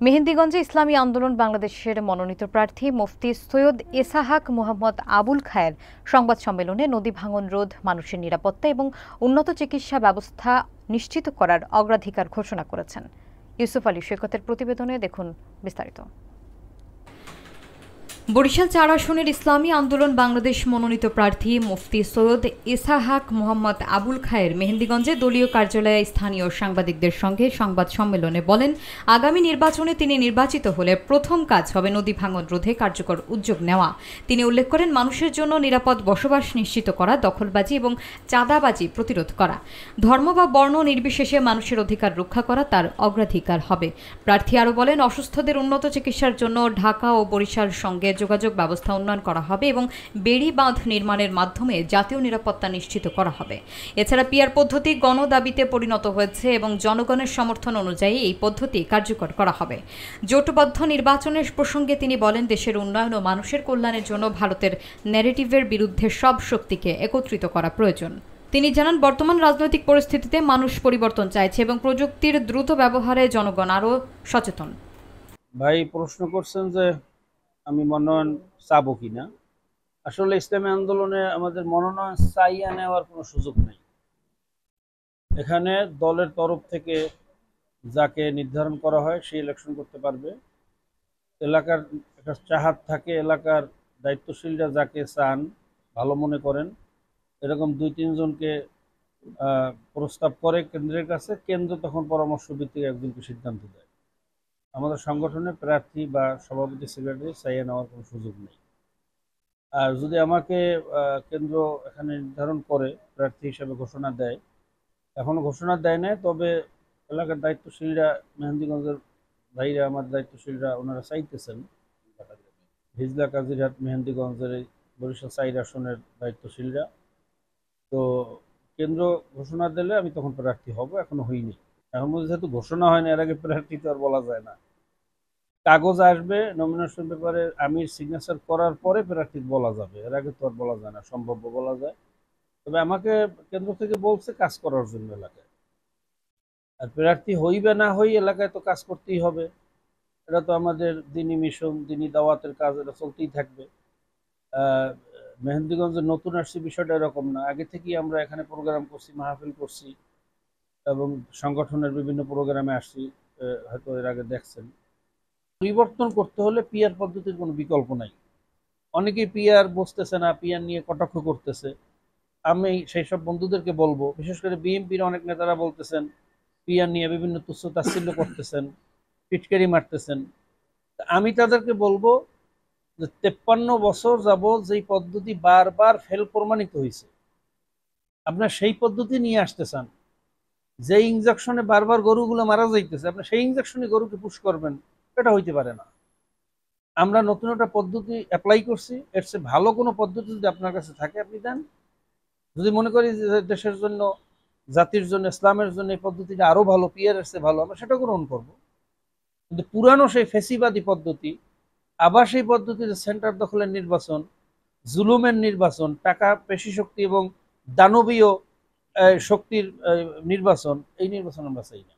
মেহেন্দিগঞ্জে ইসলামী আন্দোলন বাংলাদেশের মনোনীত প্রার্থী মুফতি সৈয়দ ইসাহাক মোহাম্মদ আবুল খায়ের সংবাদ সম্মেলনে নদী ভাঙন রোধ, মানুষের নিরাপত্তা এবং উন্নত চিকিৎসা ব্যবস্থা নিশ্চিত করার অগ্রাধিকার ঘোষণা করেছেন। ইউসুফ আলী সৈকতের প্রতিবেদনে দেখুন বিস্তারিত। বরিশাল ৪ আসনের ইসলামী আন্দোলন বাংলাদেশ মনোনীত প্রার্থী মুফতি সৈয়দ ইসাহাক মোহাম্মদ আবুল খায়ের মেহেন্দিগঞ্জে দলীয় কার্যালয়ে স্থানীয় সাংবাদিকদের সঙ্গে সংবাদ সম্মেলনে বলেন, আগামী নির্বাচনে তিনি নির্বাচিত হলে প্রথম কাজ হবে নদী ভাঙন রোধে কার্যকর উদ্যোগ নেওয়া। তিনি উল্লেখ করেন, মানুষের জন্য নিরাপদ বসবাস নিশ্চিত করা, দখলবাজি এবং চাঁদাবাজি প্রতিরোধ করা, ধর্ম বা বর্ণ নির্বিশেষে মানুষের অধিকার রক্ষা করা তার অগ্রাধিকার হবে। প্রার্থী আরও বলেন, অসুস্থদের উন্নত চিকিৎসার জন্য ঢাকা ও বরিশাল সঙ্গে যোগাযোগ ব্যবস্থা উন্নয়ন করা হবে এবং বেড়ি বাঁধ নির্মাণের মাধ্যমে জাতীয় নিরাপত্তা নিশ্চিত করা হবে। এছাড়া পিআর পদ্ধতি গণদাবিতে পরিণত হয়েছে এবং জনগণের সমর্থন অনুযায়ী এই পদ্ধতি কার্যকর করা হবে। জোটবদ্ধ নির্বাচনের প্রসঙ্গে তিনি বলেন, দেশের উন্নয়ন ও মানুষের কল্যাণের জন্য ভারতের ন্যারেটিভের বিরুদ্ধে সব শক্তিকে একত্রিত করা প্রয়োজন। তিনি জানান, বর্তমান রাজনৈতিক পরিস্থিতিতে মানুষ পরিবর্তন চাইছে এবং প্রযুক্তির দ্রুত ব্যবহারে জনগণ আরও সচেতন। ভাই প্রশ্ন করছেন যে আমি মনোনয়ন চাবো কিনা। আসলে ইসলামী আন্দোলনে আমাদের মনোনয়ন চাইয়া নেওয়ার কোনো সুযোগ নেই। এখানে দলের তরফ থেকে যাকে নির্ধারণ করা হয় সে ইলেকশন করতে পারবে। এলাকার একটা চাহাত থাকে, এলাকার দায়িত্বশীলরা যাকে চান, ভালো মনে করেন, এরকম 2-3 জনকে প্রস্তাব করে কেন্দ্রের কাছে। কেন্দ্র তখন পরামর্শ ভিত্তিক একজনকে সিদ্ধান্ত দেয়। আমাদের সংগঠনে প্রার্থী বা সভাপতি, সেক্রেটারি চাইয়ে নেওয়ার কোনো সুযোগ নেই। আর যদি আমাকে কেন্দ্র এখানে নির্ধারণ করে প্রার্থী হিসেবে ঘোষণা দেয়, এখনও ঘোষণা দেয় না, তবে এলাকার দায়িত্বশীলরা, মেহেন্দিগঞ্জের ভাইরা, আমার দায়িত্বশীলরা, ওনারা চাইতেছেন। হিজলা, কাজিরহাট, মেহেন্দিগঞ্জের এই বরিশাল 4 আসনের দায়িত্বশীলরা। তো কেন্দ্র ঘোষণা দিলে আমি তখন প্রার্থী হব। এখনো হইনি। এখন যেহেতু ঘোষণা হয় না, এর আগে প্রার্থী তো আর বলা যায় না। কাগজ আসবে নমিনেশন পেপারে, আমির সিগনেচার করার পরে প্রার্থী বলা যাবে, এর আগে তো আর বলা যায় না। সম্ভাব্য বলা যায়, তবে আমাকে কেন্দ্র থেকে বলছে কাজ করার জন্য এলাকায়। আর প্রার্থী হইবে না হই, এলাকায় তো কাজ করতেই হবে। এটা তো আমাদের দিনী মিশন, দিনী দাওয়াতের কাজ, এটা চলতেই থাকবে। মেহেন্দিগঞ্জে নতুন আসছে বিষয়টা এরকম না। আগে থেকেই আমরা এখানে প্রোগ্রাম করছি, মাহফিল করছি এবং সংগঠনের বিভিন্ন প্রোগ্রামে আসছি, হয়তো এর আগে দেখছেন। পরিবর্তন করতে হলে পিআর পদ্ধতির কোনো বিকল্প নাই। অনেকেই পিআর বসতেছে না, পিআর নিয়ে কটাক্ষ করতেছে। আমি সেই সব বন্ধুদেরকে বলবো, বিশেষ করে বিএনপির অনেক নেতারা বলতেছেন, পিআর নিয়ে বিভিন্ন তুচ্ছ তাচ্ছিল্য করতেছেন, পিটকারি মারতেছেন। আমি তাদেরকে বলবো যে 53 বছর যাবৎ যেই পদ্ধতি বারবার ফেল প্রমাণিত হয়েছে, আপনার সেই পদ্ধতি নিয়ে আসতে চান। যে ইনজেকশনে বারবার গরুগুলো মারা যাইতেছে, আপনি সেই ইনজেকশনে গরুকে পুশ করবেন, এটা হইতে পারে না। আমরা নতুন একটা পদ্ধতি অ্যাপ্লাই করছি, এর চেয়ে ভালো কোনো পদ্ধতি যদি আপনার কাছে থাকে আপনি দেন। যদি মনে করি যে দেশের জন্য, জাতির জন্য, ইসলামের জন্য এই পদ্ধতিটা আরও ভালো, পিআর এর চেয়ে ভালো, আমরা সেটা গ্রহণ করব। কিন্তু পুরানো সেই ফেসিবাদী পদ্ধতি, আবার সেই পদ্ধতিতে সেন্টার দখলের নির্বাচন, জুলুমের নির্বাচন, টাকা পেশি শক্তি এবং দানবীয় শক্তির নির্বাচন, এই নির্বাচন আমরা চাই না।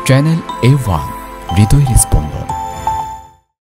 চ্যানেল A1 হৃদয়ের স্পন্দন।